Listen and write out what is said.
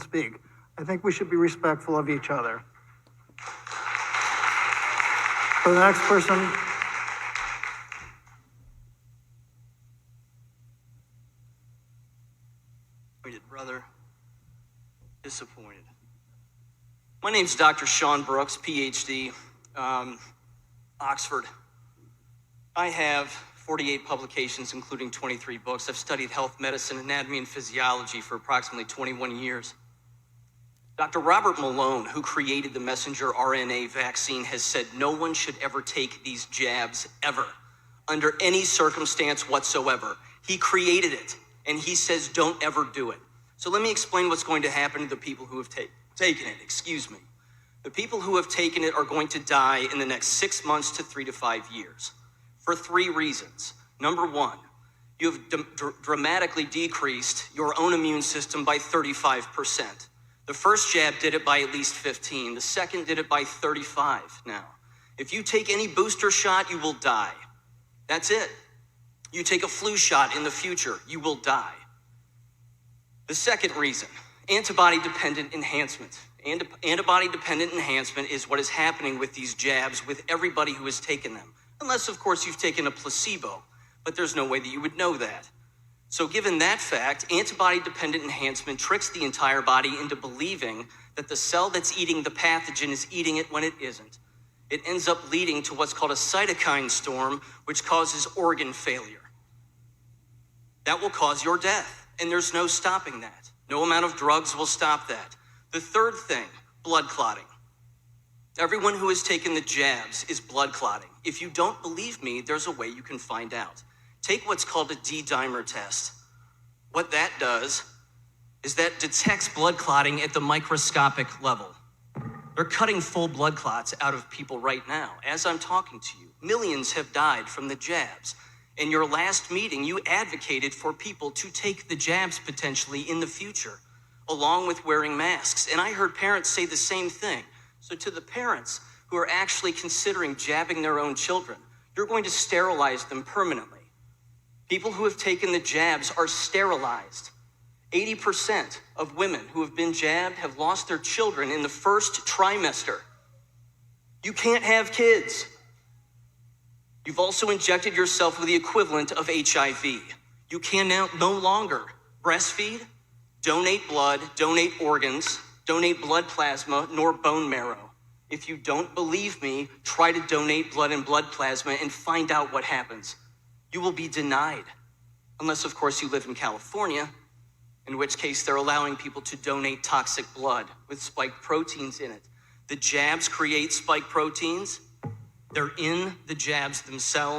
speak. I think we should be respectful of each other. For the next person. Brother, disappointed. My name's Dr. Sean Brooks, PhD, Oxford. I have 48 publications, including 23 books. I've studied health, medicine, anatomy, and physiology for approximately 21 years. Dr. Robert Malone, who created the messenger RNA vaccine, has said no one should ever take these jabs ever, under any circumstance whatsoever. He created it, and he says don't ever do it. So let me explain what's going to happen to the people who have taken it. Excuse me. The people who have taken it are going to die in the next 6 months to 3 to 5 years for 3 reasons. Number one, you have dramatically decreased your own immune system by 35%. The first jab did it by at least 15. The second did it by 35 now. If you take any booster shot, you will die. That's it. You take a flu shot in the future, you will die. The second reason, antibody-dependent enhancement. Antibody-dependent enhancement is what is happening with these jabs with everybody who has taken them. Unless, of course, you've taken a placebo, but there's no way that you would know that. So given that fact, antibody-dependent enhancement tricks the entire body into believing that the cell that's eating the pathogen is eating it when it isn't. It ends up leading to what's called a cytokine storm, which causes organ failure. That will cause your death. And there's no stopping that. No amount of drugs will stop that. The third thing, blood clotting. Everyone who has taken the jabs is blood clotting. If you don't believe me, there's a way you can find out. Take what's called a D-dimer test. What that does is that detects blood clotting at the microscopic level. They're cutting full blood clots out of people right now. As I'm talking to you, millions have died from the jabs. In your last meeting, you advocated for people to take the jabs potentially in the future, along with wearing masks. And I heard parents say the same thing. So to the parents who are actually considering jabbing their own children, you're going to sterilize them permanently. People who have taken the jabs are sterilized. 80% of women who have been jabbed have lost their children in the first trimester. You can't have kids. You've also injected yourself with the equivalent of HIV. You can now no longer breastfeed, donate blood, donate organs, donate blood plasma, nor bone marrow. If you don't believe me, try to donate blood and blood plasma and find out what happens. You will be denied. Unless, of course, you live in California, in which case they're allowing people to donate toxic blood with spike proteins in it. The jabs create spike proteins. They're in the jabs themselves.